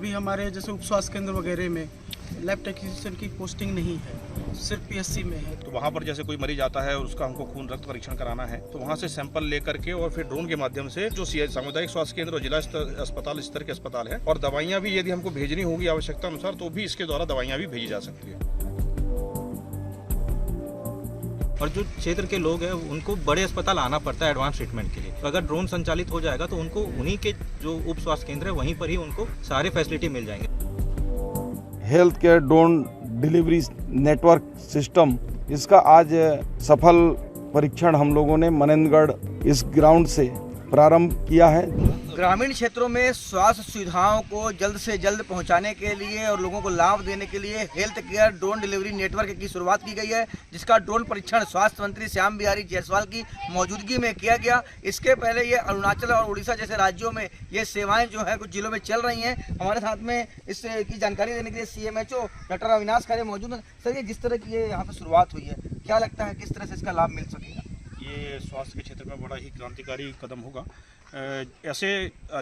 अभी हमारे जैसे उप स्वास्थ्य केंद्र वगैरह में लैब टेक्नीशियन की पोस्टिंग नहीं है, सिर्फ पीएससी में है। तो वहाँ पर जैसे कोई मरीज आता है और उसका हमको खून रक्त परीक्षण कराना है, तो वहाँ से सैंपल लेकर के और फिर ड्रोन के माध्यम से जो सामुदायिक स्वास्थ्य केंद्र और जिला अस्पताल स्तर के अस्पताल है, और दवाइयाँ भी यदि हमको भेजनी होगी आवश्यकता अनुसार तो भी इसके द्वारा दवाइयाँ भी भेजी जा सकती है। और जो क्षेत्र के लोग हैं उनको बड़े अस्पताल आना पड़ता है एडवांस ट्रीटमेंट के लिए। तो अगर ड्रोन संचालित हो जाएगा तो उनको उन्हीं के जो उप स्वास्थ्य केंद्र है वहीं पर ही उनको सारे फैसिलिटी मिल जाएंगे। Health care drone delivery network system, इसका आज सफल परीक्षण हम लोगों ने मनेंद्रगढ़ इस ग्राउंड से प्रारंभ किया है। ग्रामीण क्षेत्रों में स्वास्थ्य सुविधाओं को जल्द से जल्द पहुंचाने के लिए और लोगों को लाभ देने के लिए health care drone delivery network की शुरुआत की गई है, जिसका ड्रोन परीक्षण स्वास्थ्य मंत्री श्याम बिहारी जायसवाल की मौजूदगी में किया गया। इसके पहले ये अरुणाचल और उड़ीसा जैसे राज्यों में ये सेवाएं जो है कुछ जिलों में चल रही हैं। हमारे साथ में इसकी जानकारी देने के लिए CMHO डॉक्टर अविनाश खरे मौजूद हैं। सर, ये जिस तरह की ये यहाँ पर शुरुआत हुई है, क्या लगता है किस तरह से इसका लाभ मिल सकेगा? ये स्वास्थ्य के क्षेत्र में बड़ा ही क्रांतिकारी कदम होगा। ऐसे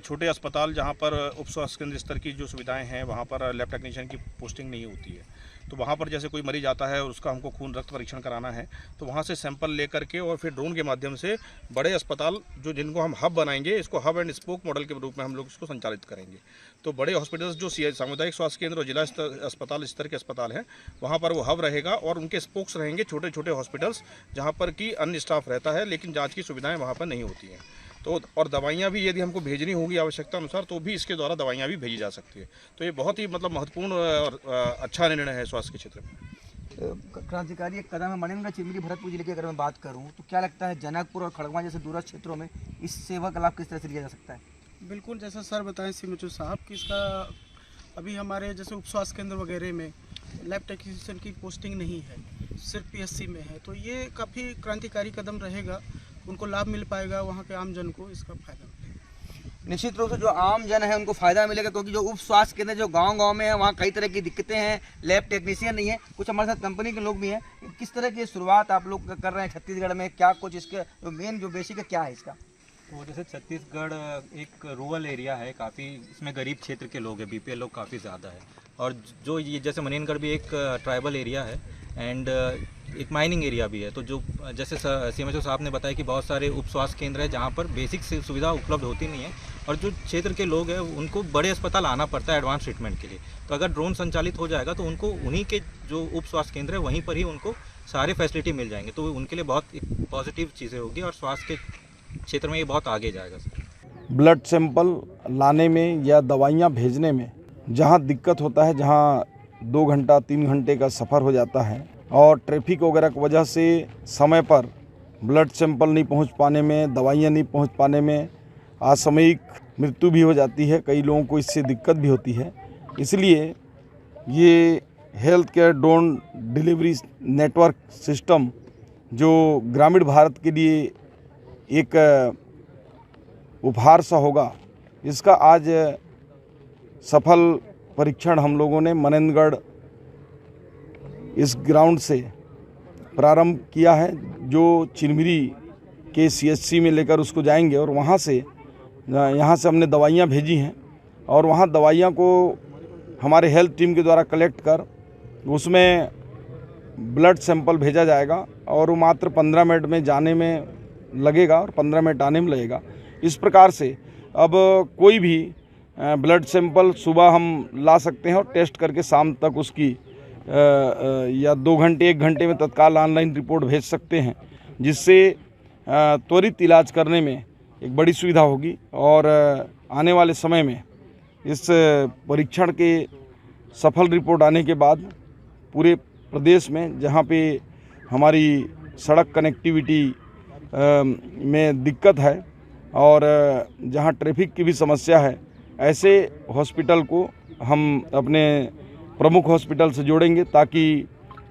छोटे अस्पताल जहाँ पर उप स्वास्थ्य केंद्र स्तर की जो सुविधाएं हैं वहाँ पर लैब टेक्नीशियन की पोस्टिंग नहीं होती है, तो वहाँ पर जैसे कोई मरीज आता है और उसका हमको खून रक्त परीक्षण कराना है, तो वहाँ से सैंपल लेकर के और फिर ड्रोन के माध्यम से बड़े अस्पताल जो जिनको हम हब बनाएंगे, इसको हब एंड स्पोक मॉडल के रूप में हम लोग इसको संचालित करेंगे। तो बड़े हॉस्पिटल्स जो सामुदायिक स्वास्थ्य केंद्र और जिला अस्पताल स्तर के अस्पताल हैं वहाँ पर वो हब रहेगा और उनके स्पोक्स रहेंगे छोटे छोटे हॉस्पिटल्स जहाँ पर कि अन्य स्टाफ रहता है लेकिन जाँच की सुविधाएँ वहाँ पर नहीं होती हैं। तो और दवाइयाँ भी यदि हमको भेजनी होगी आवश्यकता अनुसार तो भी इसके द्वारा दवाइयाँ भी भेजी जा सकती है। तो ये बहुत ही महत्वपूर्ण और अच्छा निर्णय है स्वास्थ्य के क्षेत्र में। क्रांतिकारी एक कदम है। मनेंद्रगढ़, चिरमिरी, भरतपुर जिले की अगर मैं बात करूं तो क्या लगता है जनकपुर और खड़गवां जैसे दूरस्थ क्षेत्रों में इस सेवा का लाभ किस तरह से लिया जा सकता है? बिल्कुल, जैसा सर बताएं CMHO साहब कि इसका अभी हमारे जैसे उप स्वास्थ्य केंद्र वगैरह में लैब टेक्नीशियन की पोस्टिंग नहीं है, सिर्फ पीएससी में है। तो ये काफ़ी क्रांतिकारी कदम रहेगा, उनको लाभ मिल पाएगा, वहाँ के आम जन को इसका फायदा मिलेगा। निश्चित रूप से जो आम जन है उनको फायदा मिलेगा, क्योंकि जो उप स्वास्थ्य केंद्र जो गांव-गांव में है वहाँ कई तरह की दिक्कतें हैं, लैब टेक्नीशियन नहीं है। कुछ हमारे साथ कंपनी के लोग भी हैं। किस तरह की शुरुआत आप लोग कर रहे हैं छत्तीसगढ़ में? क्या कुछ इसके जो मेन जो बेसिक है क्या है इसका? तो जैसे छत्तीसगढ़ एक रूरल एरिया है, काफ़ी इसमें गरीब क्षेत्र के लोग हैं, BPL लोग काफ़ी ज़्यादा है। और जो ये जैसे मनेंद्रगढ़ भी एक ट्राइबल एरिया है एंड एक माइनिंग एरिया भी है। तो जो जैसे CMHO साहब ने बताया कि बहुत सारे उप स्वास्थ्य केंद्र है जहाँ पर बेसिक सुविधा उपलब्ध होती नहीं है, और जो क्षेत्र के लोग हैं उनको बड़े अस्पताल आना पड़ता है एडवांस ट्रीटमेंट के लिए। तो अगर ड्रोन संचालित हो जाएगा तो उनको उन्हीं के जो उप स्वास्थ्य केंद्र है वहीं पर ही उनको सारे फैसिलिटी मिल जाएंगे। तो उनके लिए बहुत एक पॉजिटिव चीज़ें होगी और स्वास्थ्य के क्षेत्र में ये बहुत आगे जाएगा सर। ब्लड सैंपल लाने में या दवाइयाँ भेजने में जहाँ दिक्कत होता है, जहाँ 2 घंटा 3 घंटे का सफ़र हो जाता है और ट्रैफिक वगैरह की वजह से समय पर ब्लड सैंपल नहीं पहुंच पाने में, दवाइयाँ नहीं पहुंच पाने में असामयिक मृत्यु भी हो जाती है। कई लोगों को इससे दिक्कत भी होती है। इसलिए ये health care drone delivery network system जो ग्रामीण भारत के लिए एक उपहार सा होगा, इसका आज सफल परीक्षण हम लोगों ने मनेंद्रगढ़ इस ग्राउंड से प्रारंभ किया है। जो चिरमिरी के CHC में लेकर उसको जाएंगे और वहाँ से यहाँ से हमने दवाइयाँ भेजी हैं और वहाँ दवाइयाँ को हमारे हेल्थ टीम के द्वारा कलेक्ट कर उसमें ब्लड सैंपल भेजा जाएगा और वो मात्र 15 मिनट में जाने में लगेगा और 15 मिनट आने में लगेगा। इस प्रकार से अब कोई भी ब्लड सैंपल सुबह हम ला सकते हैं और टेस्ट करके शाम तक उसकी या 2 घंटे 1 घंटे में तत्काल ऑनलाइन रिपोर्ट भेज सकते हैं, जिससे त्वरित इलाज करने में एक बड़ी सुविधा होगी। और आने वाले समय में इस परीक्षण के सफल रिपोर्ट आने के बाद पूरे प्रदेश में जहाँ पे हमारी सड़क कनेक्टिविटी में दिक्कत है और जहाँ ट्रैफिक की भी समस्या है, ऐसे हॉस्पिटल को हम अपने प्रमुख हॉस्पिटल से जोड़ेंगे ताकि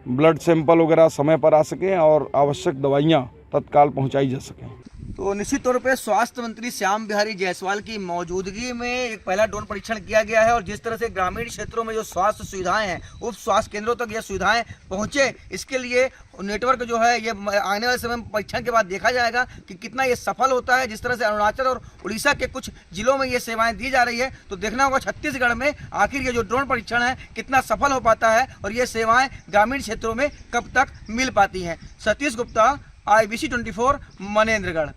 ब्लड सैंपल वगैरह समय पर आ सकें और आवश्यक दवाइयाँ तत्काल पहुंचाई जा सकें। तो निश्चित तौर पे स्वास्थ्य मंत्री श्याम बिहारी जायसवाल की मौजूदगी में एक पहला ड्रोन परीक्षण किया गया है और जिस तरह से ग्रामीण क्षेत्रों में जो स्वास्थ्य सुविधाएं हैं उप स्वास्थ्य केंद्रों तक ये सुविधाएं पहुंचे, इसके लिए नेटवर्क जो है ये आने वाले समय में परीक्षण के बाद देखा जाएगा कि कितना ये सफल होता है। जिस तरह से अरुणाचल और उड़ीसा के कुछ जिलों में ये सेवाएं दी जा रही है, तो देखना होगा छत्तीसगढ़ में आखिर ये जो ड्रोन परीक्षण है कितना सफल हो पाता है और ये सेवाएं ग्रामीण क्षेत्रों में कब तक मिल पाती हैं। सतीश गुप्ता, IBC 24, मनेंद्रगढ़।